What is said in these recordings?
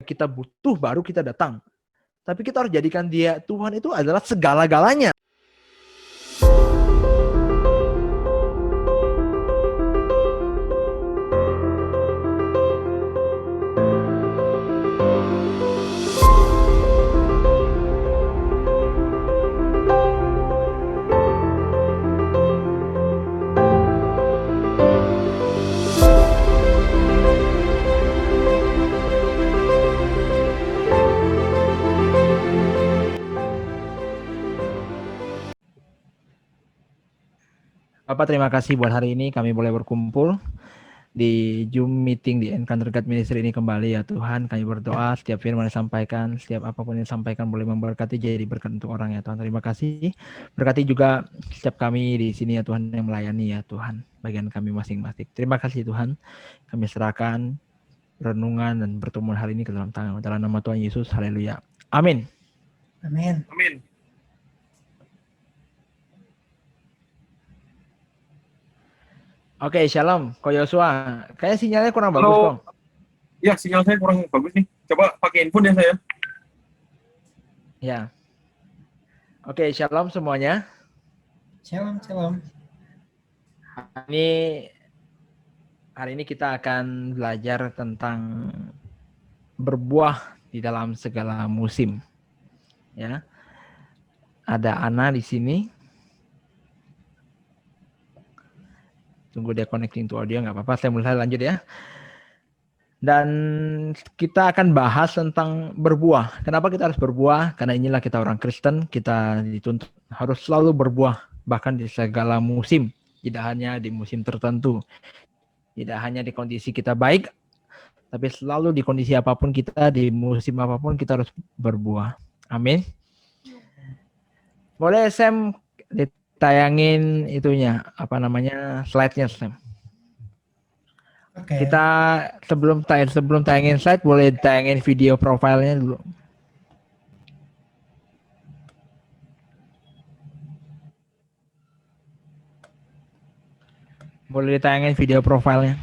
kita butuh baru kita datang. Tapi kita harus jadikan dia, Tuhan itu adalah segala-galanya. Bapak, terima kasih buat hari ini kami boleh berkumpul di Zoom meeting di Encounter God Ministry ini kembali ya Tuhan. Kami berdoa setiap firman yang disampaikan, setiap apapun yang disampaikan boleh memberkati, jadi berkat untuk orang ya Tuhan. Terima kasih. Berkati juga setiap kami di sini ya Tuhan yang melayani ya Tuhan, bagian kami masing-masing. Terima kasih Tuhan. Kami serahkan renungan dan pertemuan hari ini ke dalam tangan. Dalam nama Tuhan Yesus, haleluya. Amin. Amin. Amin. Oke, shalom, Ko Yosua. Kayaknya sinyalnya kurang bagus, Halo. Kong. Ya, sinyal saya kurang bagus nih. Coba pakai handphone ya saya. Ya. Oke, shalom semuanya. Shalom, shalom. Hari ini kita akan belajar tentang berbuah di dalam segala musim. Ya. Ada Ana di sini. Tunggu dia connecting to audio, nggak apa-apa. Saya mulai lanjut ya. Dan kita akan bahas tentang berbuah. Kenapa kita harus berbuah? Karena inilah kita orang Kristen, kita dituntut harus selalu berbuah, bahkan di segala musim. Tidak hanya di musim tertentu. Tidak hanya di kondisi kita baik, tapi selalu di kondisi apapun kita, di musim apapun kita harus berbuah. Amin. Boleh Sam tayangin itunya, slide-nya, Sam. Oke. Kita sebelum tayangin slide, boleh tayangin video profilnya dulu. Boleh ditayangin video profilnya.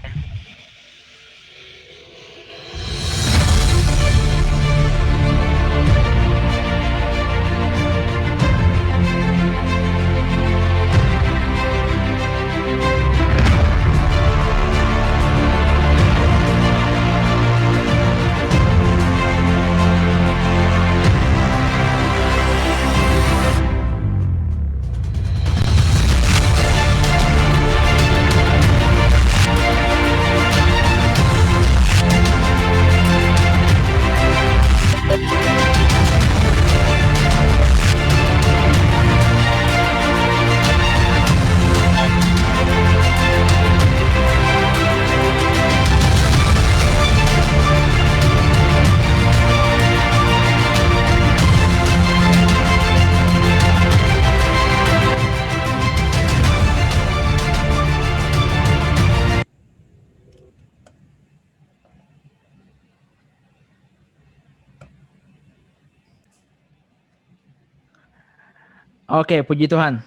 Oke, puji Tuhan.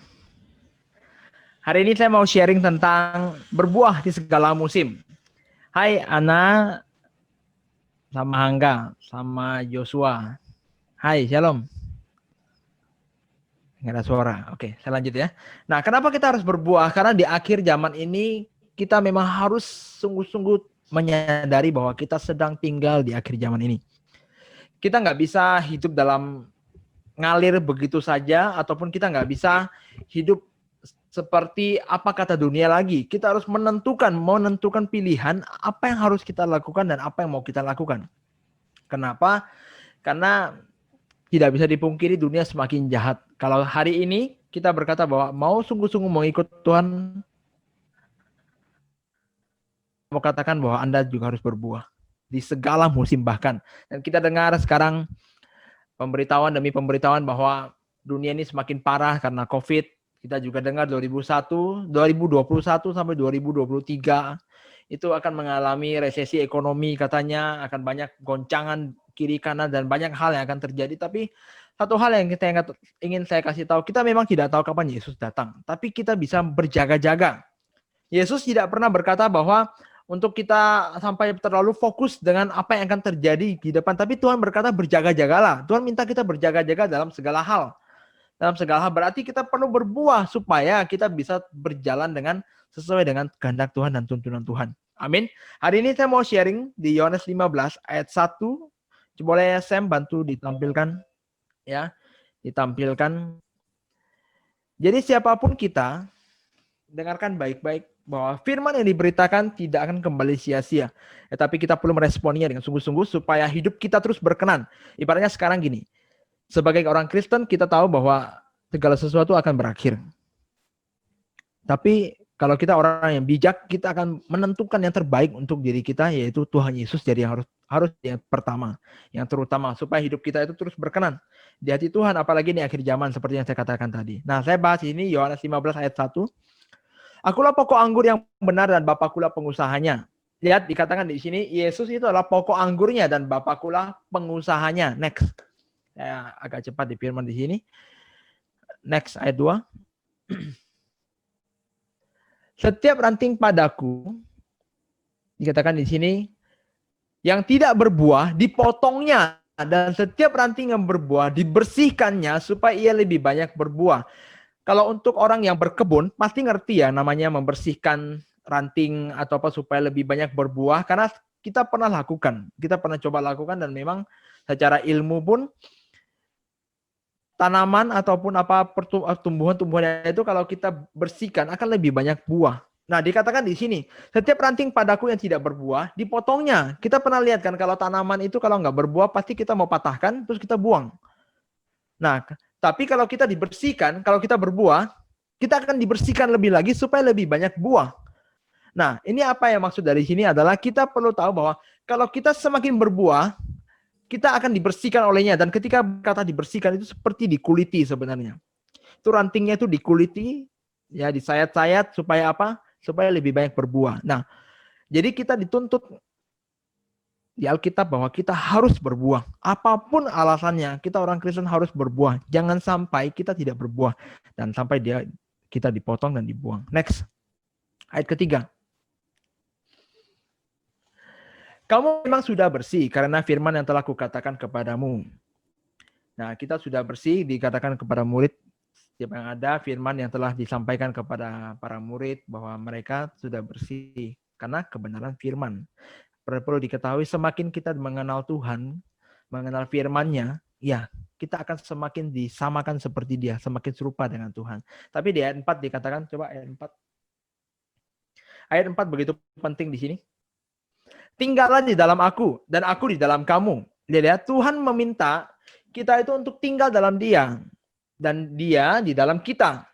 Hari ini saya mau sharing tentang berbuah di segala musim. Hai Ana, sama Angga, sama Joshua. Hai, shalom. Nggak ada suara. Oke, saya lanjut ya. Nah, kenapa kita harus berbuah? Karena di akhir zaman ini kita memang harus sungguh-sungguh menyadari bahwa kita sedang tinggal di akhir zaman ini. Kita nggak bisa hidup dalam ngalir begitu saja, ataupun kita nggak bisa hidup seperti apa kata dunia lagi. Kita harus menentukan pilihan apa yang harus kita lakukan dan apa yang mau kita lakukan. Kenapa? Karena tidak bisa dipungkiri dunia semakin jahat. Kalau hari ini kita berkata bahwa mau sungguh-sungguh mau ikut Tuhan, mau katakan bahwa Anda juga harus berbuah di segala musim bahkan. Dan kita dengar sekarang pemberitahuan demi pemberitahuan bahwa dunia ini semakin parah karena COVID. Kita juga dengar 2021 sampai 2023 itu akan mengalami resesi ekonomi, katanya akan banyak goncangan kiri kanan dan banyak hal yang akan terjadi. Tapi satu hal yang ingin saya kasih tahu, kita memang tidak tahu kapan Yesus datang, tapi kita bisa berjaga-jaga. Yesus tidak pernah berkata bahwa untuk kita sampai terlalu fokus dengan apa yang akan terjadi di depan. Tapi Tuhan berkata berjaga-jagalah. Tuhan minta kita berjaga-jaga dalam segala hal. Dalam segala hal berarti kita perlu berbuah supaya kita bisa berjalan dengan sesuai dengan kehendak Tuhan dan tuntunan Tuhan. Amin. Hari ini saya mau sharing di Yohanes 15 ayat 1. Boleh Sam bantu ditampilkan ya. Ditampilkan. Jadi siapapun kita, dengarkan baik-baik bahwa firman yang diberitakan tidak akan kembali sia-sia. Tetapi kita perlu meresponnya dengan sungguh-sungguh supaya hidup kita terus berkenan. Ibaratnya sekarang gini, sebagai orang Kristen kita tahu bahwa segala sesuatu akan berakhir. Tapi kalau kita orang yang bijak, kita akan menentukan yang terbaik untuk diri kita, yaitu Tuhan Yesus jadi yang harus yang pertama, yang terutama, supaya hidup kita itu terus berkenan di hati Tuhan, apalagi di akhir zaman seperti yang saya katakan tadi. Nah, saya bahas ini Yohanes 15 ayat 1. Akulah pokok anggur yang benar dan Bapakulah pengusahanya. Lihat dikatakan di sini Yesus itu adalah pokok anggurnya dan Bapakulah pengusahanya. Next. Saya agak cepat di firman di sini. Next ayat 2. Setiap ranting padaku, dikatakan di sini, yang tidak berbuah dipotongnya, dan setiap ranting yang berbuah dibersihkannya supaya ia lebih banyak berbuah. Kalau untuk orang yang berkebun pasti ngerti ya namanya membersihkan ranting atau apa supaya lebih banyak berbuah, karena kita pernah lakukan, kita pernah coba lakukan, dan memang secara ilmu pun tanaman ataupun apa tumbuhan-tumbuhan itu kalau kita bersihkan akan lebih banyak buah. Nah, dikatakan di sini, setiap ranting padaku yang tidak berbuah, dipotongnya. Kita pernah lihat kan kalau tanaman itu kalau nggak berbuah, pasti kita mau patahkan, terus kita buang. Nah, tapi kalau kita dibersihkan, kalau kita berbuah, kita akan dibersihkan lebih lagi supaya lebih banyak buah. Nah, ini apa yang maksud dari sini adalah kita perlu tahu bahwa kalau kita semakin berbuah, kita akan dibersihkan olehnya. Dan ketika kata dibersihkan itu seperti dikuliti sebenarnya. Itu rantingnya itu dikuliti, ya disayat-sayat supaya apa? Supaya lebih banyak berbuah. Nah, jadi kita dituntut di Alkitab bahwa kita harus berbuah. Apapun alasannya, kita orang Kristen harus berbuah. Jangan sampai kita tidak berbuah dan sampai kita dipotong dan dibuang. Next. Ayat ketiga. Kamu memang sudah bersih karena firman yang telah kukatakan kepadamu. Nah, kita sudah bersih dikatakan kepada murid. Setiap yang ada firman yang telah disampaikan kepada para murid bahwa mereka sudah bersih karena kebenaran firman. Perlu diketahui semakin kita mengenal Tuhan, mengenal firman-Nya, ya kita akan semakin disamakan seperti Dia, semakin serupa dengan Tuhan. Tapi di ayat 4 dikatakan, coba ayat 4. Ayat 4 begitu penting di sini. Tinggallah di dalam aku dan aku di dalam kamu. Lihat, Tuhan meminta kita itu untuk tinggal dalam Dia dan Dia di dalam kita.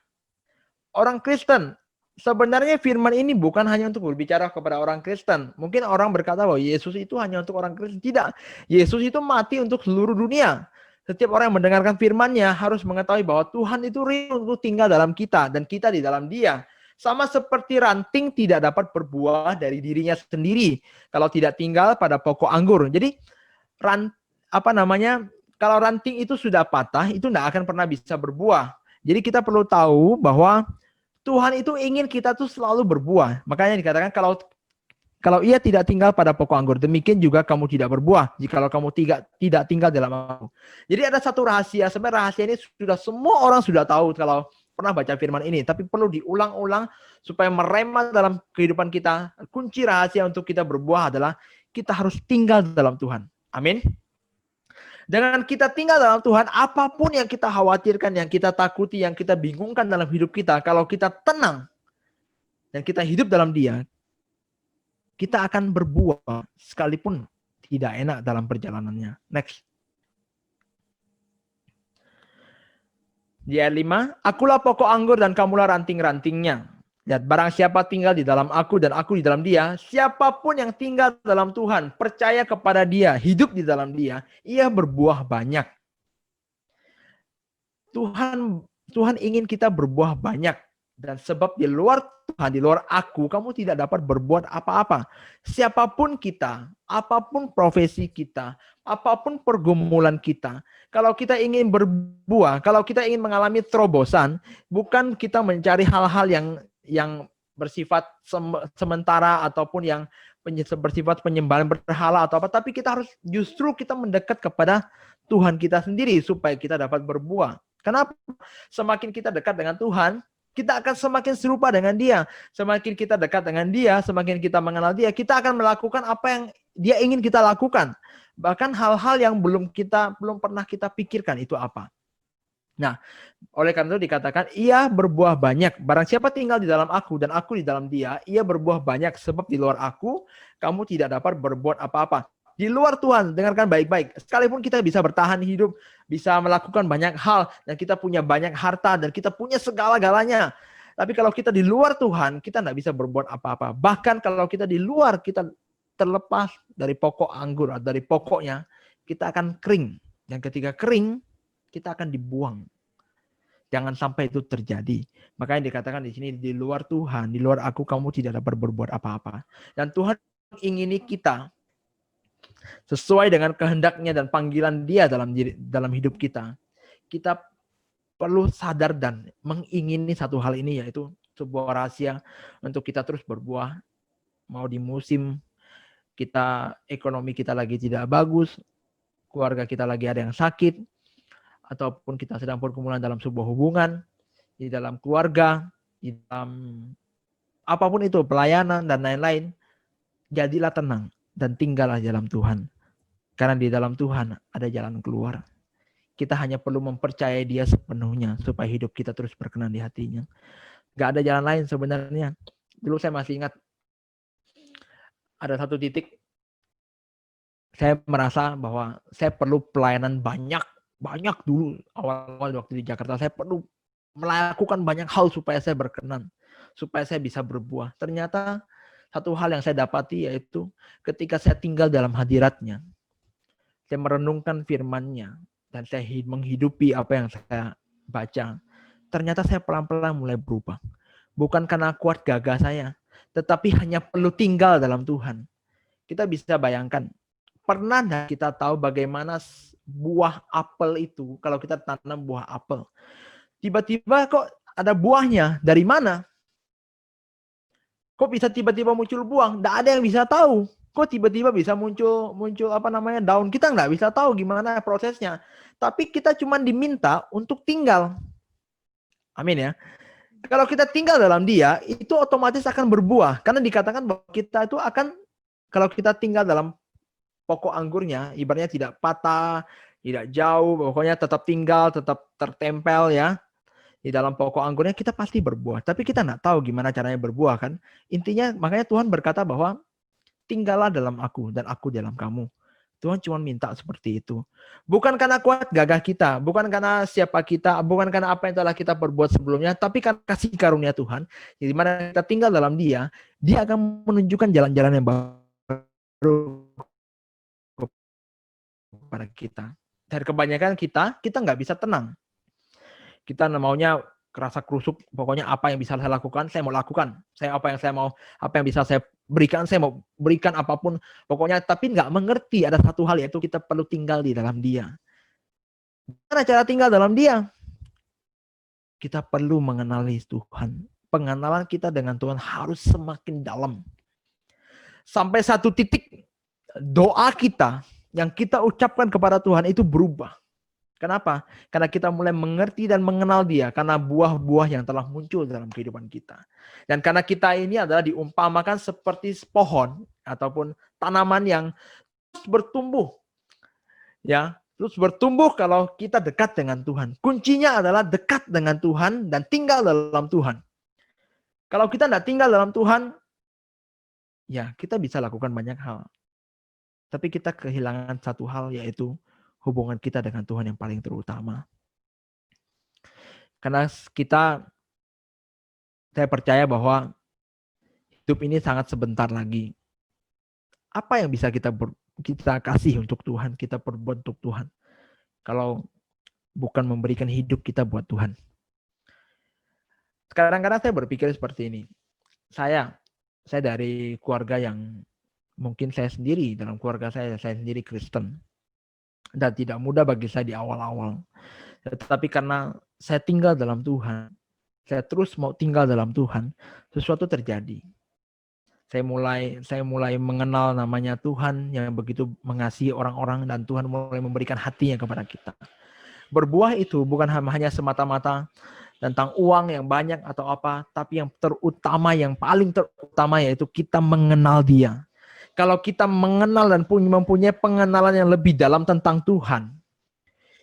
Orang Kristen, sebenarnya firman ini bukan hanya untuk berbicara kepada orang Kristen. Mungkin orang berkata bahwa Yesus itu hanya untuk orang Kristen. Tidak. Yesus itu mati untuk seluruh dunia. Setiap orang yang mendengarkan firman-Nya harus mengetahui bahwa Tuhan itu rindu untuk tinggal dalam kita dan kita di dalam Dia. Sama seperti ranting tidak dapat berbuah dari dirinya sendiri kalau tidak tinggal pada pokok anggur. Jadi kalau ranting itu sudah patah, itu tidak akan pernah bisa berbuah. Jadi kita perlu tahu bahwa Tuhan itu ingin kita tuh selalu berbuah. Makanya dikatakan kalau Ia tidak tinggal pada pokok anggur, demikian juga kamu tidak berbuah jikalau kamu tidak tinggal dalam aku. Jadi ada satu rahasia, sebenarnya rahasia ini sudah semua orang sudah tahu kalau pernah baca firman ini, tapi perlu diulang-ulang supaya merema dalam kehidupan kita. Kunci rahasia untuk kita berbuah adalah kita harus tinggal dalam Tuhan. Amin. Dengan kita tinggal dalam Tuhan, apapun yang kita khawatirkan, yang kita takuti, yang kita bingungkan dalam hidup kita, kalau kita tenang dan kita hidup dalam Dia, kita akan berbuah sekalipun tidak enak dalam perjalanannya. Next. Di ayat 5, akulah pokok anggur dan kamulah ranting-rantingnya. Lihat, barang siapa tinggal di dalam aku dan aku di dalam dia, siapapun yang tinggal dalam Tuhan, percaya kepada Dia, hidup di dalam Dia, ia berbuah banyak. Tuhan ingin kita berbuah banyak. Dan sebab di luar Tuhan, di luar aku, kamu tidak dapat berbuat apa-apa. Siapapun kita, apapun profesi kita, apapun pergumulan kita, kalau kita ingin berbuah, kalau kita ingin mengalami terobosan, bukan kita mencari hal-hal yang bersifat sementara ataupun yang bersifat penyembahan berhala atau apa, tapi kita harus justru kita mendekat kepada Tuhan kita sendiri supaya kita dapat berbuah. Kenapa? Semakin kita dekat dengan Tuhan, kita akan semakin serupa dengan Dia. Semakin kita dekat dengan Dia, semakin kita mengenal Dia, kita akan melakukan apa yang Dia ingin kita lakukan. Bahkan hal-hal yang belum pernah kita pikirkan itu apa. Nah, oleh karena itu dikatakan, ia berbuah banyak. Barang siapa tinggal di dalam aku dan aku di dalam dia, ia berbuah banyak. Sebab di luar aku, kamu tidak dapat berbuat apa-apa. Di luar Tuhan, dengarkan baik-baik. Sekalipun kita bisa bertahan hidup, bisa melakukan banyak hal, dan kita punya banyak harta, dan kita punya segala-galanya. Tapi kalau kita di luar Tuhan, kita tidak bisa berbuat apa-apa. Bahkan kalau kita di luar, kita terlepas dari pokok anggur, atau dari pokoknya, kita akan kering. Dan ketika kering, kita akan dibuang. Jangan sampai itu terjadi. Makanya dikatakan di sini, di luar Tuhan, di luar aku, kamu tidak dapat berbuat apa-apa. Dan Tuhan ingini kita sesuai dengan kehendaknya dan panggilan Dia dalam hidup kita. Kita perlu sadar dan mengingini satu hal ini, yaitu sebuah rahasia untuk kita terus berbuah. Mau di musim kita, ekonomi kita lagi tidak bagus, keluarga kita lagi ada yang sakit, ataupun kita sedang pergumulan dalam sebuah hubungan, di dalam keluarga, di dalam apapun itu, pelayanan dan lain-lain, jadilah tenang dan tinggallah di dalam Tuhan. Karena di dalam Tuhan ada jalan keluar. Kita hanya perlu mempercayai Dia sepenuhnya supaya hidup kita terus berkenan di hatinya. Gak ada jalan lain sebenarnya. Dulu saya masih ingat ada satu titik saya merasa bahwa saya perlu pelayanan banyak dulu awal-awal waktu di Jakarta. Saya perlu melakukan banyak hal supaya saya berkenan, supaya saya bisa berbuah. Ternyata satu hal yang saya dapati yaitu ketika saya tinggal dalam hadirat-Nya, saya merenungkan firman-Nya, dan saya menghidupi apa yang saya baca. Ternyata saya pelan-pelan mulai berubah. Bukan karena kuat gagah saya, tetapi hanya perlu tinggal dalam Tuhan. Kita bisa bayangkan, pernah kita tahu bagaimana buah apel itu, kalau kita tanam buah apel, tiba-tiba kok ada buahnya, dari mana? Kok bisa tiba-tiba muncul buah? Nggak ada yang bisa tahu. Kok tiba-tiba bisa muncul daun? Kita nggak bisa tahu gimana prosesnya. Tapi kita cuma diminta untuk tinggal. Amin ya. Kalau kita tinggal dalam Dia, itu otomatis akan berbuah. Karena dikatakan bahwa kita itu akan, kalau kita tinggal dalam pokok anggurnya, ibaratnya tidak patah, tidak jauh, pokoknya tetap tinggal, tetap tertempel ya. Di dalam pokok anggurnya kita pasti berbuah. Tapi kita nggak tahu gimana caranya berbuah kan. Intinya makanya Tuhan berkata bahwa tinggallah dalam aku dan aku dalam kamu. Tuhan cuma minta seperti itu. Bukan karena kuat gagah kita, bukan karena siapa kita, bukan karena apa yang telah kita perbuat sebelumnya, tapi karena kasih karunia Tuhan. Di mana kita tinggal dalam Dia, Dia akan menunjukkan jalan-jalan yang baru kepada kita. Dan kebanyakan kita nggak bisa tenang. Kita maunya kerasa kerusuk, pokoknya apa yang bisa saya lakukan, saya mau lakukan. Apa yang bisa saya berikan, saya mau berikan apapun. Pokoknya, tapi nggak mengerti ada satu hal, yaitu kita perlu tinggal di dalam Dia. Gimana cara tinggal dalam Dia? Kita perlu mengenali Tuhan. Pengenalan kita dengan Tuhan harus semakin dalam. Sampai satu titik, doa kita yang kita ucapkan kepada Tuhan itu berubah. Kenapa? Karena kita mulai mengerti dan mengenal Dia. Karena buah-buah yang telah muncul dalam kehidupan kita. Dan karena kita ini adalah diumpamakan seperti pohon ataupun tanaman yang terus bertumbuh. Ya, terus bertumbuh kalau kita dekat dengan Tuhan. Kuncinya adalah dekat dengan Tuhan dan tinggal dalam Tuhan. Kalau kita tidak tinggal dalam Tuhan, ya kita bisa lakukan banyak hal. Tapi kita kehilangan satu hal, yaitu hubungan kita dengan Tuhan yang paling terutama. Karena saya percaya bahwa hidup ini sangat sebentar lagi. Apa yang bisa kita kasih untuk Tuhan, kita perbuat untuk Tuhan, kalau bukan memberikan hidup kita buat Tuhan. Kadang-kadang saya berpikir seperti ini. Saya dari keluarga yang mungkin saya sendiri, dalam keluarga saya sendiri Kristen. Dan tidak mudah bagi saya di awal-awal. Tetapi karena saya tinggal dalam Tuhan, saya terus mau tinggal dalam Tuhan, sesuatu terjadi. Saya mulai mengenal namanya Tuhan yang begitu mengasihi orang-orang, dan Tuhan mulai memberikan hatinya kepada kita. Berbuah itu bukan hanya semata-mata tentang uang yang banyak atau apa, tapi yang terutama, yang paling terutama yaitu kita mengenal Dia. Kalau kita mengenal dan mempunyai pengenalan yang lebih dalam tentang Tuhan,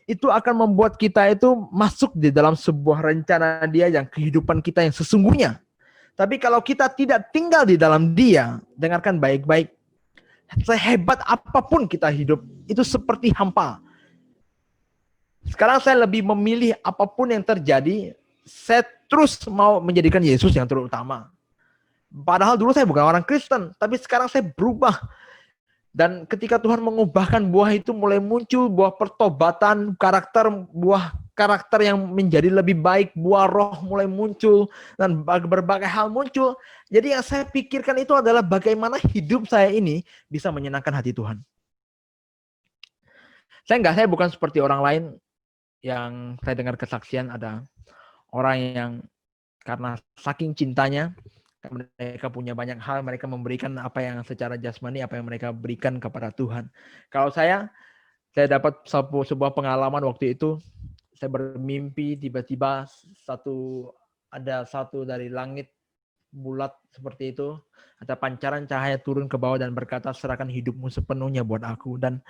itu akan membuat kita itu masuk di dalam sebuah rencana Dia yang kehidupan kita yang sesungguhnya. Tapi kalau kita tidak tinggal di dalam Dia, dengarkan baik-baik, sehebat apapun kita hidup, itu seperti hampa. Sekarang saya lebih memilih apapun yang terjadi, saya terus mau menjadikan Yesus yang terutama. Padahal dulu saya bukan orang Kristen, tapi sekarang saya berubah. Dan ketika Tuhan mengubahkan buah itu, mulai muncul buah pertobatan, buah karakter yang menjadi lebih baik, buah roh mulai muncul, dan berbagai hal muncul. Jadi yang saya pikirkan itu adalah bagaimana hidup saya ini bisa menyenangkan hati Tuhan. Saya bukan seperti orang lain yang saya dengar kesaksian, ada orang yang karena saking cintanya, mereka punya banyak hal, mereka memberikan apa yang secara jasmani, apa yang mereka berikan kepada Tuhan. Kalau saya dapat sebuah pengalaman waktu itu. Saya bermimpi, tiba-tiba ada satu dari langit bulat seperti itu, ada pancaran cahaya turun ke bawah dan berkata, serahkan hidupmu sepenuhnya buat aku. Dan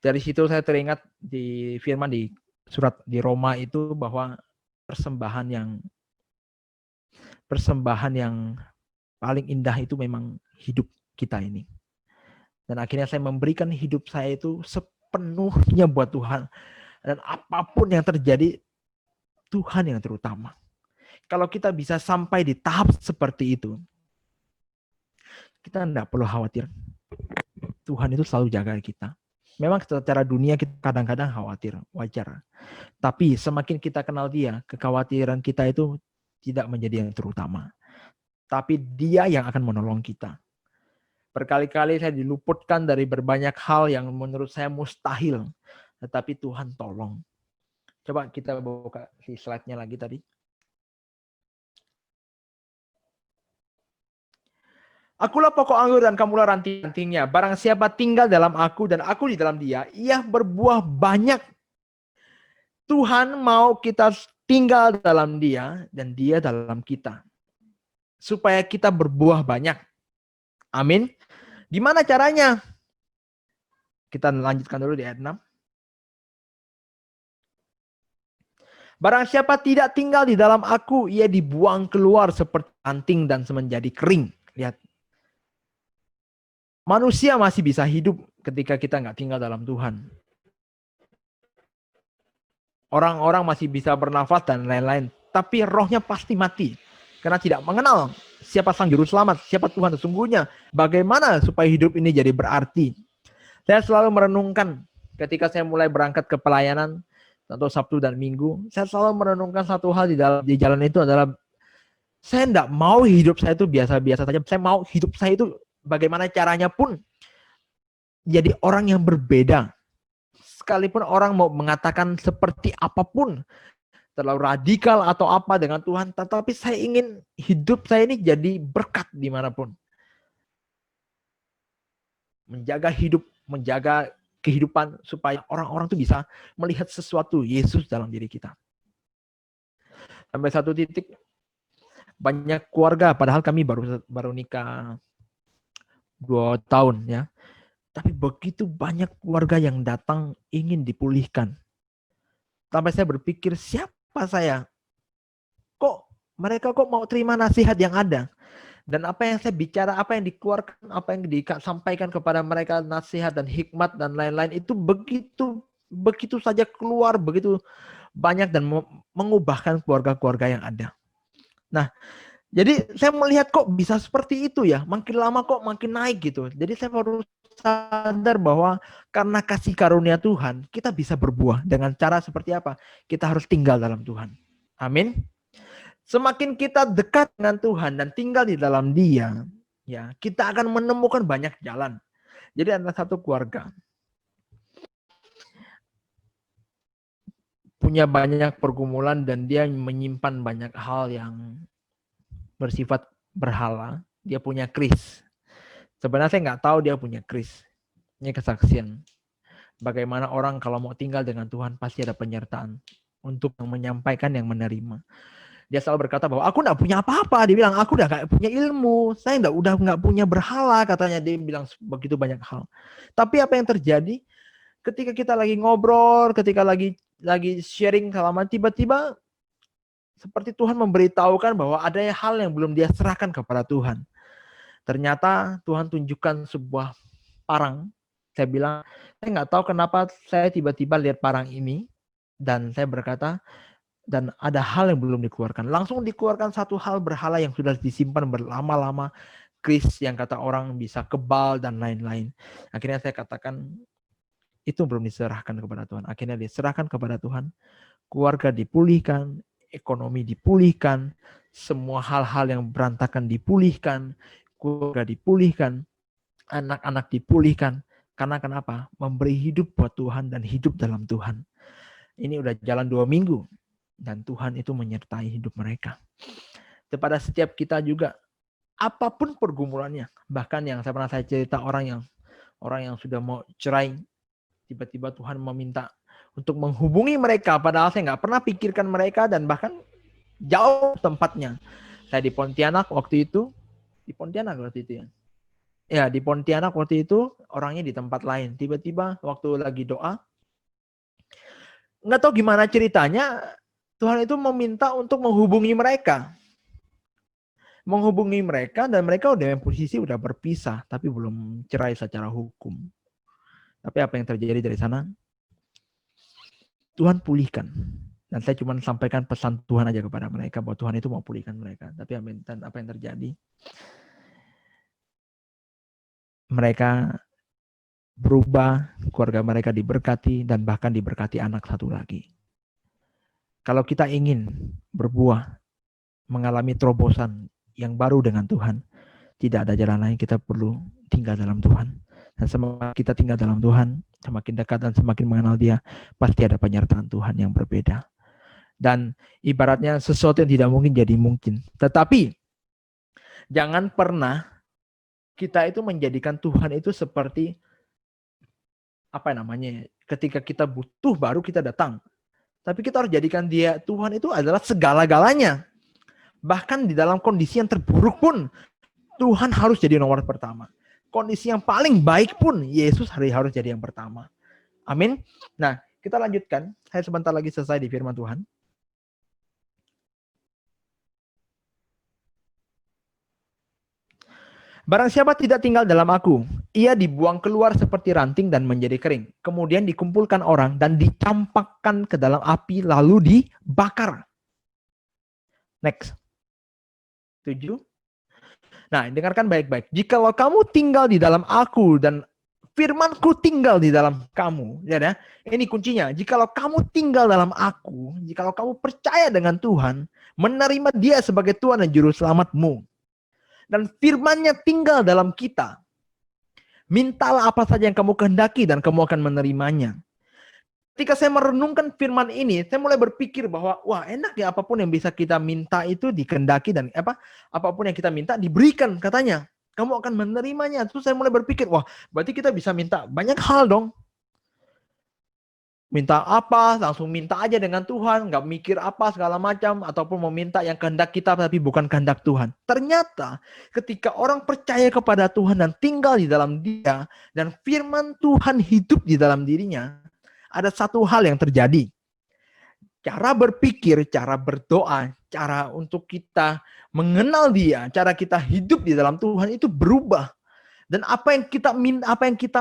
dari situ saya teringat di firman di surat di Roma itu, bahwa persembahan yang paling indah itu memang hidup kita ini. Dan akhirnya saya memberikan hidup saya itu sepenuhnya buat Tuhan. Dan apapun yang terjadi, Tuhan yang terutama. Kalau kita bisa sampai di tahap seperti itu, kita tidak perlu khawatir. Tuhan itu selalu jaga kita. Memang secara dunia kita kadang-kadang khawatir, wajar. Tapi semakin kita kenal Dia, kekhawatiran kita itu tidak menjadi yang terutama. Tapi Dia yang akan menolong kita. Berkali-kali saya diluputkan dari berbanyak hal yang menurut saya mustahil. Tetapi Tuhan tolong. Coba kita buka si slide-nya lagi tadi. Akulah pokok anggur dan kamulah ranting-rantingnya. Barang siapa tinggal dalam aku dan aku di dalam dia, ia berbuah banyak. Tuhan mau kita tinggal dalam dia dan dia dalam kita. Supaya kita berbuah banyak. Amin. Gimana caranya? Kita lanjutkan dulu di ayat 6. Barang siapa tidak tinggal di dalam aku, ia dibuang keluar seperti ranting dan menjadi kering. Lihat. Manusia masih bisa hidup ketika kita nggak tinggal dalam Tuhan. Orang-orang masih bisa bernafas dan lain-lain. Tapi rohnya pasti mati. Karena tidak mengenal siapa Sang Juru Selamat, siapa Tuhan sesungguhnya. Bagaimana supaya hidup ini jadi berarti. Saya selalu merenungkan ketika saya mulai berangkat ke pelayanan, atau Sabtu dan Minggu, saya selalu merenungkan satu hal di jalan itu adalah, saya tidak mau hidup saya itu biasa-biasa saja. Saya mau hidup saya itu bagaimana caranya pun jadi orang yang berbeda. Sekalipun orang mau mengatakan seperti apapun, terlalu radikal atau apa dengan Tuhan, tetapi saya ingin hidup saya ini jadi berkat dimanapun. Menjaga hidup, menjaga kehidupan supaya orang-orang tuh bisa melihat sesuatu Yesus dalam diri kita. Sampai satu titik banyak keluarga, padahal kami baru nikah 2 tahun ya. Tapi begitu banyak keluarga yang datang ingin dipulihkan. Sampai saya berpikir, siapa saya? Mereka mau terima nasihat yang ada? Dan apa yang saya bicara, apa yang dikeluarkan, apa yang disampaikan kepada mereka, nasihat dan hikmat dan lain-lain, itu begitu saja keluar, begitu banyak dan mengubahkan keluarga-keluarga yang ada. Nah, jadi saya melihat kok bisa seperti itu ya, makin lama kok makin naik gitu. Jadi saya baru sadar bahwa karena kasih karunia Tuhan, kita bisa berbuah dengan cara seperti apa? Kita harus tinggal dalam Tuhan. Amin. Semakin kita dekat dengan Tuhan dan tinggal di dalam Dia, ya, kita akan menemukan banyak jalan. Jadi ada satu keluarga punya banyak pergumulan dan dia menyimpan banyak hal yang bersifat berhala. Dia punya kris. Sebenarnya saya nggak tahu dia punya kris. Ini kesaksian. Bagaimana orang kalau mau tinggal dengan Tuhan pasti ada penyertaan untuk menyampaikan yang menerima. Dia selalu berkata bahwa aku nggak punya apa-apa. Dia bilang aku udah nggak punya ilmu. Saya udah nggak punya berhala, katanya. Dia bilang begitu banyak hal. Tapi apa yang terjadi ketika kita lagi ngobrol, ketika lagi sharing selama, tiba-tiba seperti Tuhan memberitahukan bahwa ada hal yang belum dia serahkan kepada Tuhan. Ternyata Tuhan tunjukkan sebuah parang. Saya bilang, saya nggak tahu kenapa saya tiba-tiba lihat parang ini. Dan saya berkata, dan ada hal yang belum dikeluarkan. Langsung dikeluarkan satu hal berhala yang sudah disimpan berlama-lama. Kris yang kata orang bisa kebal dan lain-lain. Akhirnya saya katakan, itu belum diserahkan kepada Tuhan. Akhirnya diserahkan kepada Tuhan. Keluarga dipulihkan, ekonomi dipulihkan, semua hal-hal yang berantakan dipulihkan, keluarga dipulihkan, anak-anak dipulihkan. Karena kenapa? Memberi hidup buat Tuhan dan hidup dalam Tuhan. Ini udah jalan 2 minggu. Dan Tuhan itu menyertai hidup mereka. Kepada setiap kita juga, apapun pergumulannya, bahkan yang saya cerita orang yang sudah mau cerai, tiba-tiba Tuhan meminta untuk menghubungi mereka, padahal saya nggak pernah pikirkan mereka dan bahkan jauh tempatnya. Saya di Pontianak waktu itu, ya, di Pontianak waktu itu orangnya di tempat lain. Tiba-tiba waktu lagi doa, nggak tahu gimana ceritanya, Tuhan itu meminta untuk menghubungi mereka. Menghubungi mereka dan mereka udah posisi udah berpisah, tapi belum cerai secara hukum. Tapi apa yang terjadi dari sana? Tuhan pulihkan. Dan saya cuma sampaikan pesan Tuhan aja kepada mereka bahwa Tuhan itu mau pulihkan mereka. Tapi apa yang terjadi? Mereka berubah, keluarga mereka diberkati dan bahkan diberkati anak satu lagi. Kalau kita ingin berbuah, mengalami terobosan yang baru dengan Tuhan, tidak ada jalan lain, kita perlu tinggal dalam Tuhan. Dan semakin kita tinggal dalam Tuhan, semakin dekat dan semakin mengenal Dia, pasti ada penyertaan Tuhan yang berbeda. Dan ibaratnya sesuatu yang tidak mungkin jadi mungkin. Tetapi jangan pernah kita itu menjadikan Tuhan itu seperti ketika kita butuh baru kita datang. Tapi kita harus jadikan Dia, Tuhan itu adalah segala-galanya. Bahkan di dalam kondisi yang terburuk pun, Tuhan harus jadi nomor pertama. Kondisi yang paling baik pun, Yesus harus jadi yang pertama. Amin. Nah, kita lanjutkan. Saya sebentar lagi selesai di firman Tuhan. Barang siapa tidak tinggal dalam aku, ia dibuang keluar seperti ranting dan menjadi kering. Kemudian dikumpulkan orang dan dicampakkan ke dalam api lalu dibakar. Next. 7. Nah, dengarkan baik-baik. Jikalau kamu tinggal di dalam aku dan firmanku tinggal di dalam kamu. Ya, ini kuncinya. Jikalau kamu tinggal dalam aku, jikalau kamu percaya dengan Tuhan, menerima Dia sebagai Tuhan dan Juru Selamatmu, dan firman-Nya tinggal dalam kita, mintalah apa saja yang kamu kehendaki dan kamu akan menerimanya. Ketika saya merenungkan firman ini, saya mulai berpikir bahwa wah, enak ya, apapun yang bisa kita minta itu dikehendaki, dan apapun yang kita minta diberikan, katanya. Kamu akan menerimanya. Terus saya mulai berpikir, wah, berarti kita bisa minta banyak hal dong. Minta apa, langsung minta aja dengan Tuhan, nggak mikir apa segala macam, ataupun mau minta yang kehendak kita tapi bukan kehendak Tuhan. Ternyata ketika orang percaya kepada Tuhan dan tinggal di dalam Dia, dan firman Tuhan hidup di dalam dirinya, ada satu hal yang terjadi. Cara berpikir, cara berdoa, cara untuk kita mengenal Dia, cara kita hidup di dalam Tuhan itu berubah. Dan apa yang kita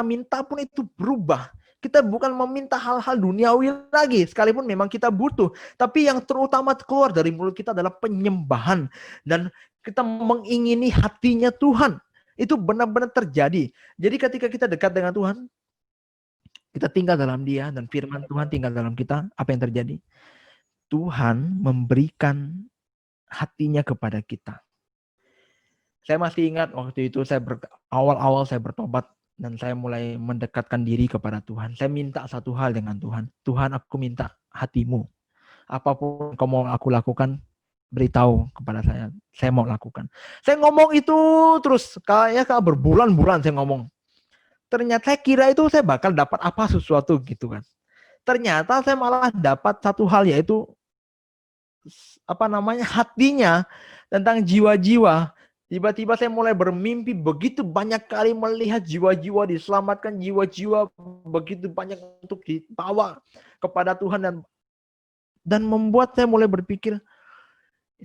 minta pun itu berubah. Kita bukan meminta hal-hal duniawi lagi, sekalipun memang kita butuh. Tapi yang terutama keluar dari mulut kita adalah penyembahan. Dan kita mengingini hatinya Tuhan. Itu benar-benar terjadi. Jadi ketika kita dekat dengan Tuhan, kita tinggal dalam Dia, dan firman Tuhan tinggal dalam kita, apa yang terjadi? Tuhan memberikan hatinya kepada kita. Saya masih ingat waktu itu awal-awal saya bertobat dan saya mulai mendekatkan diri kepada Tuhan. Saya minta satu hal dengan Tuhan. Tuhan, aku minta hatimu. Apapun kau mau aku lakukan, beritahu kepada saya mau lakukan. Saya ngomong itu terus kayak berbulan-bulan saya ngomong. Ternyata saya kira itu saya bakal dapat apa sesuatu gitu kan. Ternyata saya malah dapat satu hal, yaitu hatinya tentang jiwa-jiwa. Tiba-tiba saya mulai bermimpi begitu banyak kali melihat jiwa-jiwa diselamatkan, jiwa-jiwa begitu banyak untuk dibawa kepada Tuhan, dan membuat saya mulai berpikir,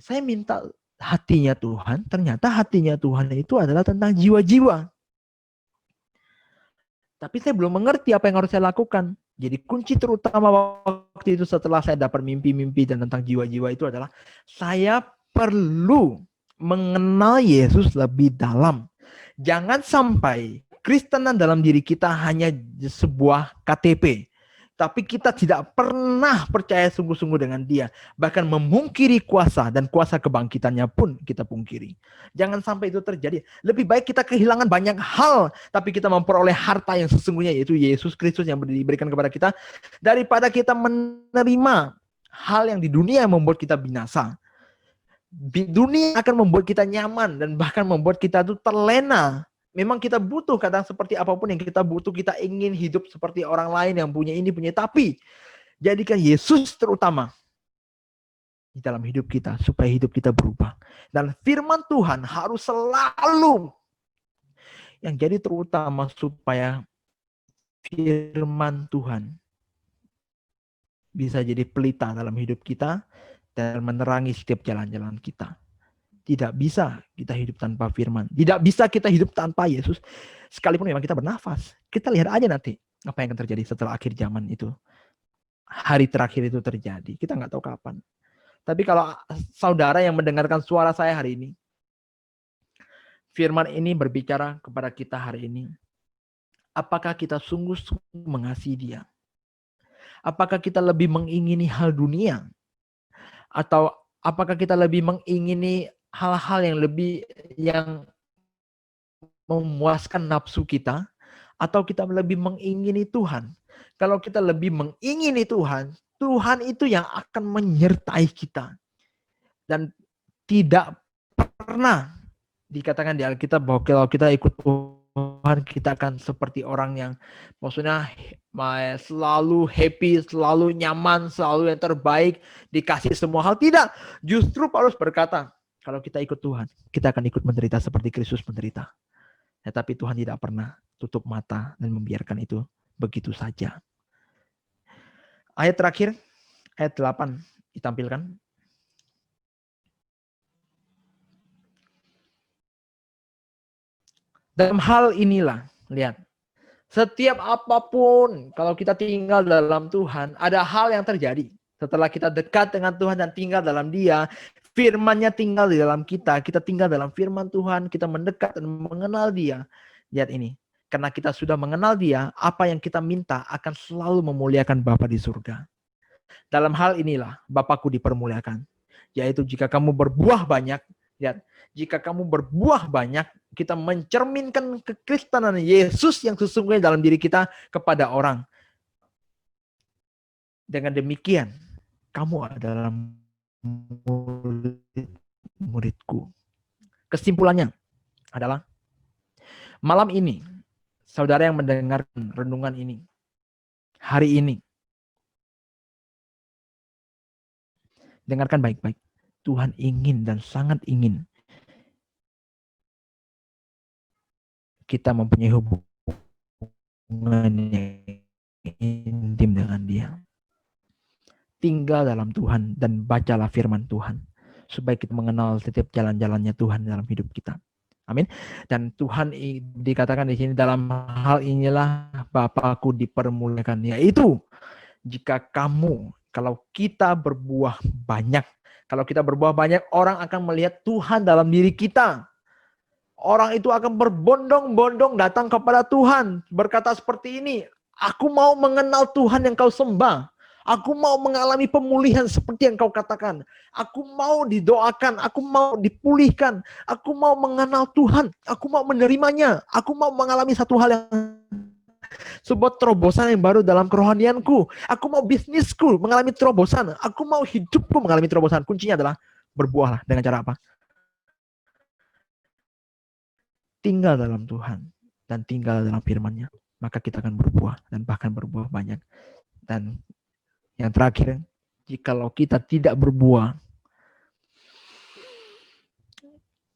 saya minta hatinya Tuhan, ternyata hatinya Tuhan itu adalah tentang jiwa-jiwa. Tapi saya belum mengerti apa yang harus saya lakukan. Jadi kunci terutama waktu itu setelah saya dapat mimpi-mimpi dan tentang jiwa-jiwa itu adalah saya perlu mengenal Yesus lebih dalam. Jangan sampai Kristenan dalam diri kita hanya sebuah KTP. Tapi kita tidak pernah percaya sungguh-sungguh dengan dia. Bahkan memungkiri kuasa dan kuasa kebangkitannya pun kita pungkiri. Jangan sampai itu terjadi. Lebih baik kita kehilangan banyak hal, tapi kita memperoleh harta yang sesungguhnya, yaitu Yesus Kristus yang diberikan kepada kita, daripada kita menerima hal yang di dunia yang membuat kita binasa. Dunia akan membuat kita nyaman dan bahkan membuat kita itu terlena. Memang kita butuh, kadang seperti apapun yang kita butuh, kita ingin hidup seperti orang lain yang punya ini, punya. Tapi jadikan Yesus terutama di dalam hidup kita supaya hidup kita berubah. Dan firman Tuhan harus selalu yang jadi terutama supaya firman Tuhan bisa jadi pelita dalam hidup kita dan menerangi setiap jalan-jalan kita. Tidak bisa kita hidup tanpa firman. Tidak bisa kita hidup tanpa Yesus. Sekalipun memang kita bernafas. Kita lihat aja nanti apa yang akan terjadi setelah akhir zaman itu. Hari terakhir itu terjadi. Kita nggak tahu kapan. Tapi kalau saudara yang mendengarkan suara saya hari ini, firman ini berbicara kepada kita hari ini. Apakah kita sungguh-sungguh mengasihi Dia? Apakah kita lebih mengingini hal dunia? Atau apakah kita lebih mengingini hal-hal yang memuaskan nafsu kita, atau kita lebih mengingini Tuhan? Kalau kita lebih mengingini Tuhan, Tuhan itu yang akan menyertai kita. Dan tidak pernah dikatakan di Alkitab bahwa kalau kita ikut Tuhan, kita akan seperti orang yang maksudnya selalu happy, selalu nyaman, selalu yang terbaik, dikasih semua hal. Tidak, justru Paulus berkata, kalau kita ikut Tuhan, kita akan ikut menderita seperti Kristus menderita. Ya, tapi Tuhan tidak pernah tutup mata dan membiarkan itu begitu saja. Ayat terakhir, ayat 8 ditampilkan. Dalam hal inilah, lihat, setiap apapun, kalau kita tinggal dalam Tuhan, ada hal yang terjadi. Setelah kita dekat dengan Tuhan dan tinggal dalam Dia, firman-Nya tinggal di dalam kita tinggal dalam firman Tuhan, kita mendekat dan mengenal Dia. Lihat ini, karena kita sudah mengenal Dia, apa yang kita minta akan selalu memuliakan Bapa di surga. Dalam hal inilah Bapakku dipermuliakan, yaitu jika kamu berbuah banyak. Lihat, jika kamu berbuah banyak, kita mencerminkan kekristenan Yesus yang sesungguhnya dalam diri kita kepada orang. Dengan demikian, kamu adalah murid-muridku. Kesimpulannya adalah, malam ini, saudara yang mendengarkan renungan ini, hari ini, dengarkan baik-baik. Tuhan ingin dan sangat ingin kita mempunyai hubungan yang intim dengan Dia. Tinggal dalam Tuhan dan bacalah firman Tuhan supaya kita mengenal setiap jalan-jalannya Tuhan dalam hidup kita. Amin. Dan Tuhan dikatakan di sini, dalam hal inilah Bapakku dipermuliakan, yaitu jika kalau kita berbuah banyak. Kalau kita berbuah banyak, orang akan melihat Tuhan dalam diri kita. Orang itu akan berbondong-bondong datang kepada Tuhan, berkata seperti ini, aku mau mengenal Tuhan yang kau sembah. Aku mau mengalami pemulihan seperti yang kau katakan. Aku mau didoakan, aku mau dipulihkan. Aku mau mengenal Tuhan, aku mau menerimanya. Aku mau mengalami satu hal yang Sebuah terobosan yang baru dalam kerohanianku. Aku mau bisnisku mengalami terobosan. Aku mau hidupku mengalami terobosan. Kuncinya adalah berbuahlah. Dengan cara apa? Tinggal dalam Tuhan dan tinggal dalam firman-Nya. Maka kita akan berbuah dan bahkan berbuah banyak. Dan yang terakhir, jikalau kita tidak berbuah,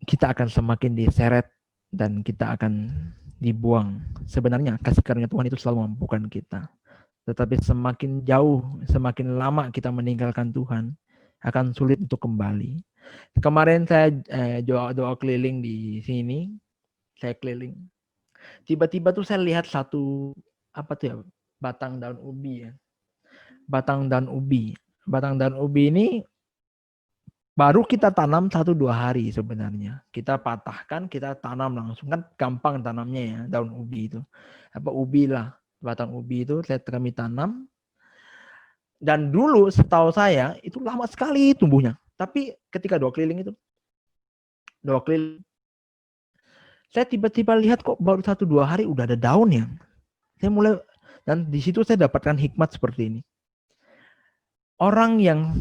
kita akan semakin diseret dan kita akan dibuang. Sebenarnya kasih karunia Tuhan itu selalu memampukan kita. Tetapi semakin jauh, semakin lama kita meninggalkan Tuhan, akan sulit untuk kembali. Kemarin saya doa keliling di sini, saya keliling. Tiba-tiba tuh saya lihat satu batang daun ubi ya. Batang daun ubi. Batang daun ubi ini baru kita tanam 1-2 hari sebenarnya. Kita patahkan, kita tanam langsung. Kan gampang tanamnya ya, daun ubi itu. Ubi lah. Batang ubi itu kami tanam. Dan dulu setahu saya itu lama sekali tumbuhnya. Tapi ketika doa keliling, saya tiba-tiba lihat kok baru 1-2 hari udah ada daunnya. Dan di situ saya dapatkan hikmat seperti ini. Orang yang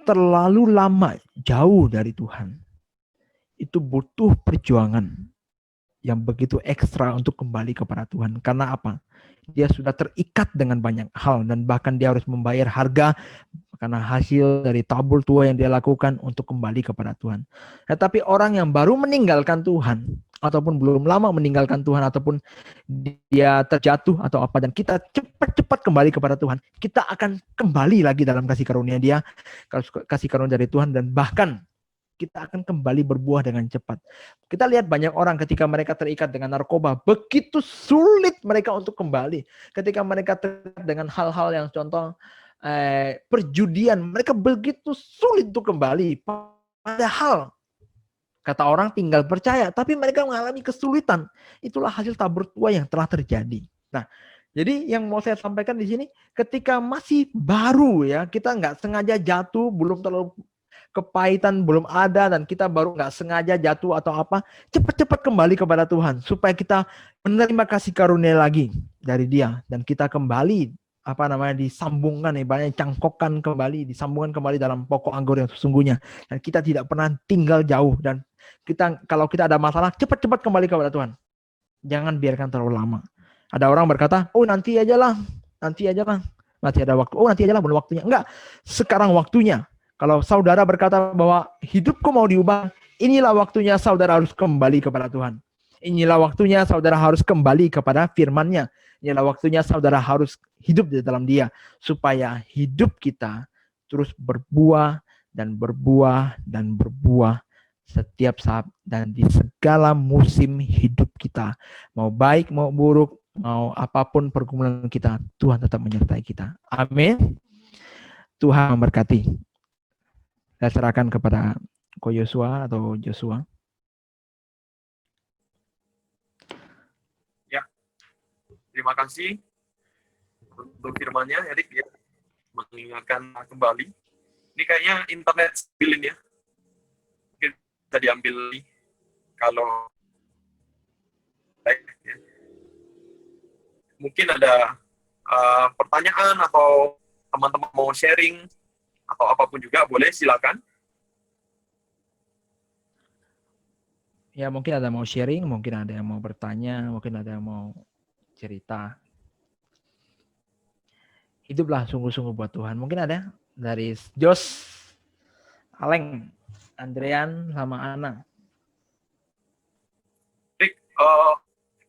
terlalu lama jauh dari Tuhan, itu butuh perjuangan yang begitu ekstra untuk kembali kepada Tuhan. Karena apa? Dia sudah terikat dengan banyak hal dan bahkan dia harus membayar harga karena hasil dari tabur tua yang dia lakukan untuk kembali kepada Tuhan. Tetapi orang yang baru meninggalkan Tuhan ataupun belum lama meninggalkan Tuhan ataupun dia terjatuh atau apa dan kita cepat-cepat kembali kepada Tuhan, kita akan kembali lagi dalam kasih karunia Dia, kasih karunia dari Tuhan dan bahkan kita akan kembali berbuah dengan cepat. Kita lihat banyak orang ketika mereka terikat dengan narkoba, begitu sulit mereka untuk kembali. Ketika mereka terikat dengan hal-hal yang contoh perjudian, mereka begitu sulit untuk kembali. Padahal kata orang tinggal percaya, tapi mereka mengalami kesulitan. Itulah hasil tabur tua yang telah terjadi. Nah, jadi yang mau saya sampaikan di sini, ketika masih baru ya, kita nggak sengaja jatuh, belum terlalu kepahitan belum ada dan kita baru nggak sengaja jatuh atau apa, cepat-cepat kembali kepada Tuhan supaya kita menerima kasih karunia lagi dari Dia dan kita kembali disambungkan, ibaratnya cangkokkan kembali, disambungkan kembali dalam pokok anggur yang sesungguhnya dan kita tidak pernah tinggal jauh dan kalau kita ada masalah cepat-cepat kembali kepada Tuhan. Jangan biarkan terlalu lama. Ada orang berkata, nanti aja lah, masih ada waktu. Nanti aja lah, belum waktunya. Enggak, sekarang waktunya. Kalau saudara berkata bahwa hidupku mau diubah, inilah waktunya saudara harus kembali kepada Tuhan. Inilah waktunya saudara harus kembali kepada firman-Nya. Inilah waktunya saudara harus hidup di dalam Dia. Supaya hidup kita terus berbuah dan berbuah dan berbuah setiap saat dan di segala musim hidup kita. Mau baik, mau buruk, mau apapun pergumulan kita, Tuhan tetap menyertai kita. Amin. Tuhan memberkati. Saya serahkan kepada Ko Yosua atau Joshua. Ya, terima kasih untuk firman-Nya, Erik ya, mengingatkan kembali. Ini kayaknya internet spillin ya. Mungkin bisa diambil kalau baik ya. Mungkin ada pertanyaan atau teman-teman mau sharing atau apapun juga boleh, silakan. Ya, mungkin ada mau sharing, mungkin ada yang mau bertanya, mungkin ada yang mau cerita. Hiduplah sungguh-sungguh buat Tuhan. Mungkin ada dari Jos, Aleng, Andrean, sama Ana. Rick,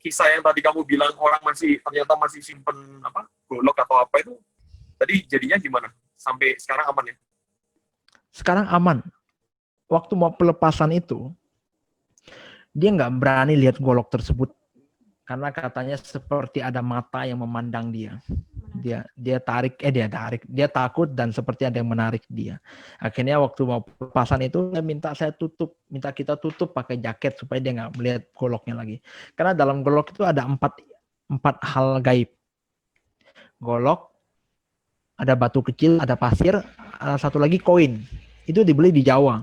kisah yang tadi kamu bilang orang ternyata masih simpen golok atau apa itu, tadi jadinya gimana? Sampai sekarang aman ya? Sekarang aman. Waktu mau pelepasan itu, dia nggak berani lihat golok tersebut karena katanya seperti ada mata yang memandang dia. Dia takut dan seperti ada yang menarik dia. Akhirnya waktu mau pelepasan itu dia minta kita tutup pakai jaket supaya dia nggak melihat goloknya lagi. Karena dalam golok itu ada empat hal gaib. Golok, ada batu kecil, ada pasir, ada satu lagi koin. Itu dibeli di Jawa.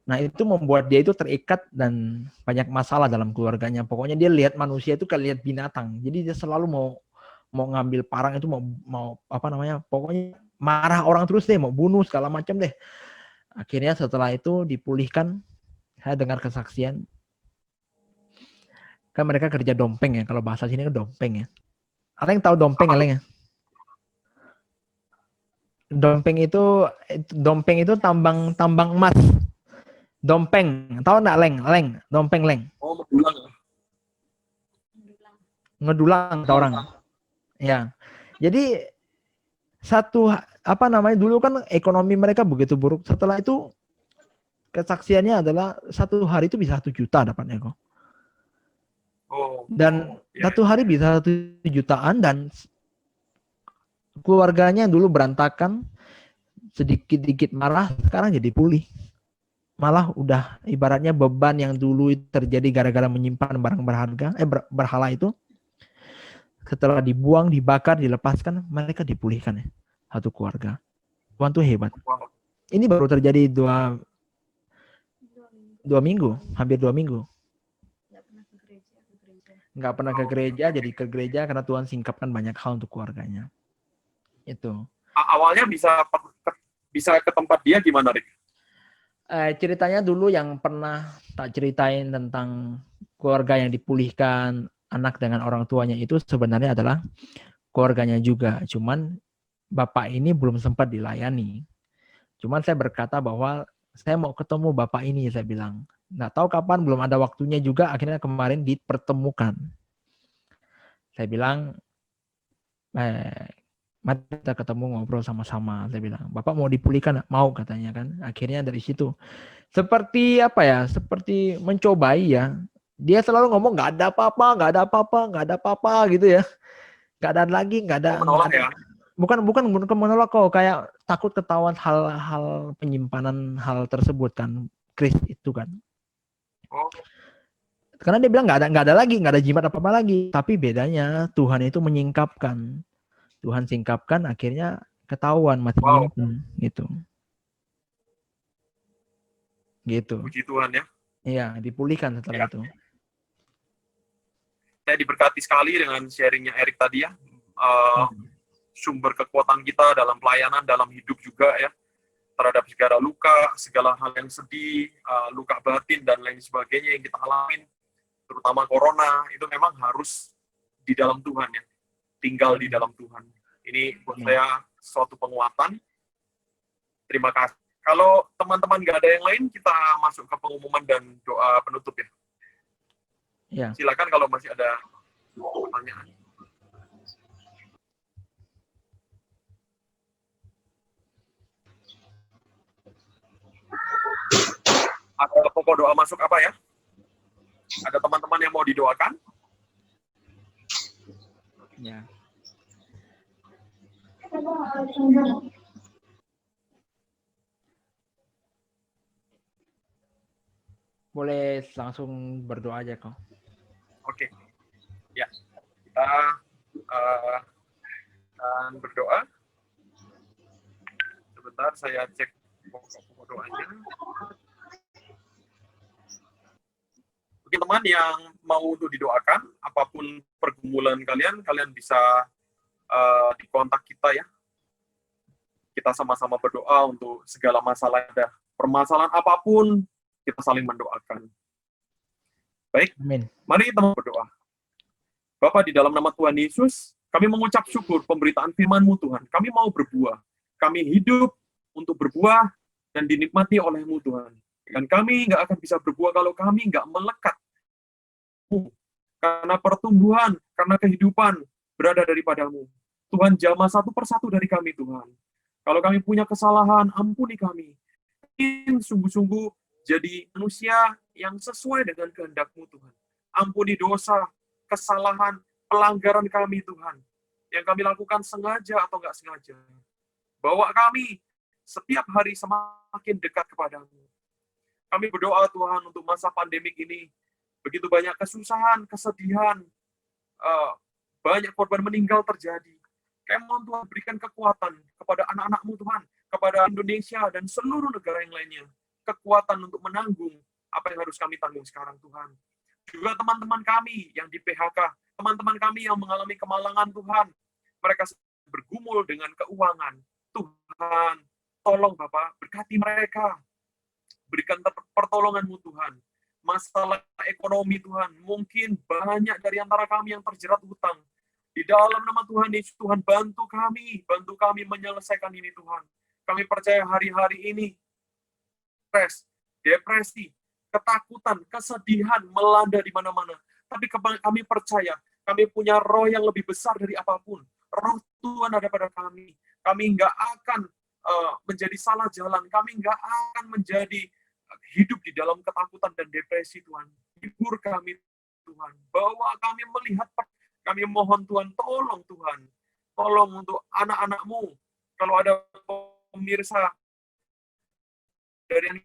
Nah, itu membuat dia itu terikat dan banyak masalah dalam keluarganya. Pokoknya dia lihat manusia itu kayak lihat binatang. Jadi dia selalu mau ngambil parang itu mau apa namanya? Pokoknya marah orang terus deh, mau bunuh segala macam deh. Akhirnya setelah itu dipulihkan, saya dengar kesaksian kan mereka kerja dompeng ya. Kalau bahasa sini kan dompeng ya. Ada yang tahu dompeng Apa tuh? Aleng ya? Dompeng itu tambang emas. Dompeng, tahu nggak Leng? Leng, dompeng Leng. Oh, pulang ya? Ngedulang kata orang. Ya. Jadi apa namanya dulu kan ekonomi mereka begitu buruk. Setelah itu kesaksiannya adalah satu hari itu bisa 1 juta dapatnya kok. Oh, Dan ya. satu hari bisa 1 jutaan dan keluarganya dulu berantakan, sedikit-dikit marah, sekarang jadi pulih. Malah udah ibaratnya beban yang dulu terjadi gara-gara menyimpan barang berharga, berhala itu, setelah dibuang, dibakar, dilepaskan, mereka dipulihkan ya. Satu keluarga. Tuhan tuh hebat. Wow. Ini baru terjadi 2 minggu, hampir 2 minggu. Nggak pernah ke gereja, jadi ke gereja karena Tuhan singkapkan banyak hal untuk keluarganya. Itu. Awalnya bisa ke tempat dia gimana, Rick? Ceritanya dulu yang pernah tak ceritain tentang keluarga yang dipulihkan, anak dengan orang tuanya itu sebenarnya adalah keluarganya juga. Cuman bapak ini belum sempat dilayani. Cuman saya berkata bahwa saya mau ketemu bapak ini, saya bilang. Nggak tahu kapan, belum ada waktunya juga, akhirnya kemarin dipertemukan. Saya bilang, mari kita ketemu ngobrol sama-sama. Saya bilang, Bapak mau dipulihkan? Mau katanya kan. Akhirnya dari situ. Seperti apa ya, seperti mencobai ya. Dia selalu ngomong nggak ada apa-apa, nggak ada apa-apa, nggak ada apa-apa gitu ya. Nggak ada lagi, nggak ada. Menolak ya? Bukan menolak kok, kayak takut ketahuan hal-hal penyimpanan hal tersebut kan. Kris itu kan. Oh, Karena dia bilang nggak ada lagi, nggak ada jimat apa-apa lagi. Tapi bedanya Tuhan itu menyingkapkan. Tuhan singkapkan, akhirnya ketahuan masih wow. nyimpen gitu. Gitu. Puji Tuhan ya. Iya, dipulihkan setelah Ya. itu. Saya diberkati sekali dengan sharingnya Erik tadi ya. Sumber kekuatan kita dalam pelayanan, dalam hidup juga ya. Terhadap segala luka, segala hal yang sedih, luka batin, dan lain sebagainya yang kita alamin. Terutama corona, itu memang harus di dalam Tuhan ya. Tinggal di dalam Tuhan. Ini buat saya suatu penguatan. Terima kasih. Kalau teman-teman nggak ada yang lain, kita masuk ke pengumuman dan doa penutup ya. Ya. Silakan kalau masih ada pertanyaan. Ada pokok doa masuk apa ya? Ada teman-teman yang mau didoakan? Ya. Boleh langsung berdoa aja kok. Oke. Ya. Kita akan berdoa. Sebentar saya cek pokok doanya. Mungkin teman yang mau untuk didoakan, apapun pergumulan kalian bisa dikontak kita ya. Kita sama-sama berdoa untuk segala masalah ada. Permasalahan apapun, kita saling mendoakan. Baik, Amin. mari kita berdoa. Bapa, di dalam nama Tuhan Yesus, kami mengucap syukur pemberitaan firman-Mu Tuhan. Kami mau berbuah. Kami hidup untuk berbuah dan dinikmati oleh-Mu Tuhan. Dan kami nggak akan bisa berbuah kalau kami nggak melekat. Karena pertumbuhan, karena kehidupan berada daripada-Mu. Tuhan, jamah satu persatu dari kami, Tuhan. Kalau kami punya kesalahan, ampuni kami. Ingin sungguh-sungguh jadi manusia yang sesuai dengan kehendak-Mu, Tuhan. Ampuni dosa, kesalahan, pelanggaran kami, Tuhan. Yang kami lakukan sengaja atau nggak sengaja. Bawa kami setiap hari semakin dekat kepadamu. Kami berdoa, Tuhan, untuk masa pandemik ini. Begitu banyak kesusahan, kesedihan, banyak korban meninggal terjadi. Kami mohon Tuhan berikan kekuatan kepada anak-anak-Mu Tuhan, kepada Indonesia dan seluruh negara yang lainnya. kekuatan untuk menanggung apa yang harus kami tanggung sekarang, Tuhan. Juga teman-teman kami yang di PHK, teman-teman kami yang mengalami kemalangan, Tuhan. Mereka bergumul dengan keuangan. Tuhan, tolong Bapak, berkati mereka. Berikan pertolongan-Mu, Tuhan. Masalah ekonomi, Tuhan. Mungkin banyak dari antara kami yang terjerat hutang. Di dalam nama Tuhan Yesus, Tuhan bantu kami menyelesaikan ini, Tuhan. Kami percaya hari-hari ini, stres, depresi, ketakutan, kesedihan melanda di mana-mana. Tapi kami percaya, kami punya roh yang lebih besar dari apapun. Roh Tuhan ada pada kami. Kami nggak akan menjadi salah jalan. Kami nggak akan menjadi hidup di dalam ketakutan dan depresi, Tuhan. Hibur kami, Tuhan. Bahwa kami melihat, kami mohon Tuhan, tolong Tuhan. Tolong untuk anak-anak-Mu. Kalau ada pemirsa dari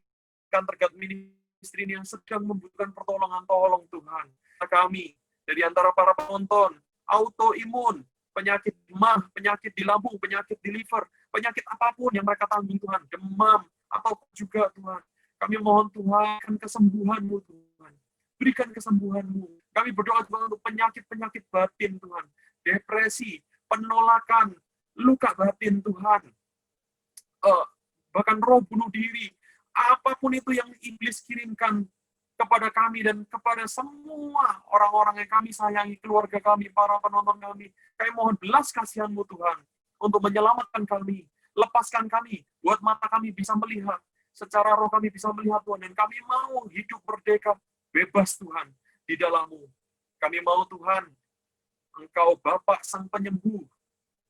kantor God Ministry ini yang sedang membutuhkan pertolongan, tolong Tuhan. Kami, dari antara para penonton, autoimun, penyakit mah, penyakit di lambung, penyakit di liver, penyakit apapun yang mereka tanggung, Tuhan, demam, atau juga Tuhan, kami mohon Tuhan, kesembuhan-Mu, Tuhan. Berikan kesembuhan-Mu. Kami berdoa Tuhan untuk penyakit-penyakit batin, Tuhan. Depresi, penolakan, luka batin, Tuhan. Bahkan roh bunuh diri. Apapun itu yang iblis kirimkan kepada kami dan kepada semua orang-orang yang kami sayangi, keluarga kami, para penonton kami. Kami mohon belas kasihan-Mu, Tuhan, untuk menyelamatkan kami. Lepaskan kami, buat mata kami bisa melihat. Secara roh kami bisa melihat, Tuhan. Dan kami mau hidup merdeka, bebas, Tuhan, di dalam-Mu. Kami mau, Tuhan, Engkau Bapa Sang Penyembuh.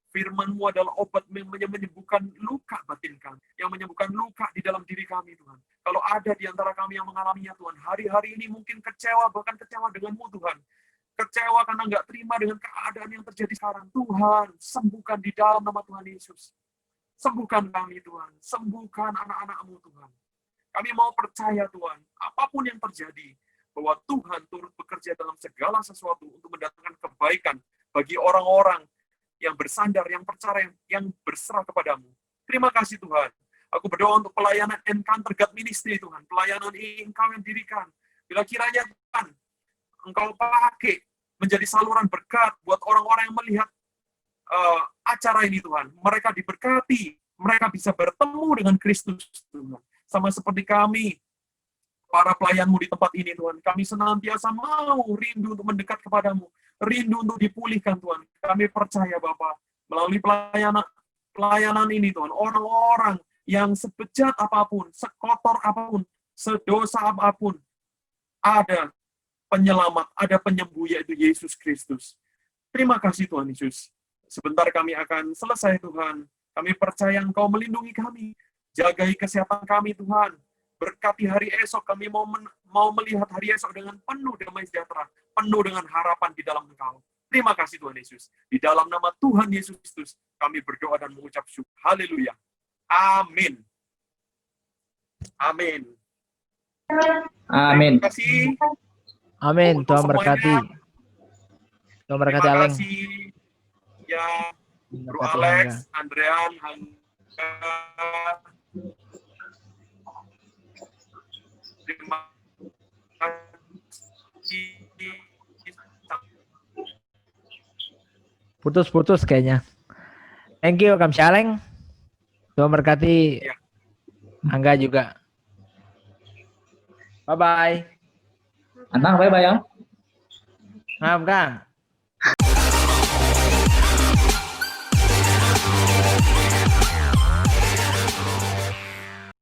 Firman-Mu adalah obat yang menyembuhkan luka batin kami, yang menyembuhkan luka di dalam diri kami, Tuhan. Kalau ada di antara kami yang mengalaminya, Tuhan, hari-hari ini mungkin kecewa, bahkan kecewa dengan-Mu, Tuhan. Kecewa karena nggak terima dengan keadaan yang terjadi sekarang. Tuhan, sembuhkan di dalam nama Tuhan Yesus. Sembuhkan kami, Tuhan. Sembuhkan anak-anak-Mu, Tuhan. Kami mau percaya, Tuhan, apapun yang terjadi, bahwa Tuhan turut bekerja dalam segala sesuatu untuk mendatangkan kebaikan bagi orang-orang yang bersandar, yang percaya, yang berserah kepadamu. Terima kasih, Tuhan. Aku berdoa untuk pelayanan Encounter God Ministry, Tuhan. Pelayanan ini Engkau yang dirikan. Bila kiranya, Tuhan, Engkau pakai menjadi saluran berkat buat orang-orang yang melihat acara ini, Tuhan. Mereka diberkati, mereka bisa bertemu dengan Kristus, Tuhan. Sama seperti kami, para pelayan-Mu di tempat ini, Tuhan. Kami senantiasa mau rindu untuk mendekat kepadamu. Rindu untuk dipulihkan, Tuhan. Kami percaya, Bapa, melalui pelayanan ini, Tuhan, orang-orang yang sebejat apapun, sekotor apapun, sedosa apapun, ada penyelamat, ada penyembuh, yaitu Yesus Kristus. Terima kasih, Tuhan Yesus. Sebentar kami akan selesai, Tuhan. Kami percaya Engkau melindungi kami. Jagai kesehatan kami, Tuhan. Berkati hari esok, kami mau melihat hari esok dengan penuh damai sejahtera, penuh dengan harapan di dalam Engkau. Terima kasih, Tuhan Yesus. Di dalam nama Tuhan Yesus Kristus, kami berdoa dan mengucap syukur. Haleluya. Amin. Amin. Amin. Terima kasih. Amin. Untuk Tuhan berkati. semuanya. Tuhan berkati, Terima Aleng. kasih. Ya, Bro Berkati, Alex, Angga. Andrean, Angga. Terima kasih. Putus-putus kayaknya. Thank you, Kang Aleng. Tuhan berkati. Ya. Angga juga. Bye-bye. Antang, bye-bye ya. Maaf, Kang.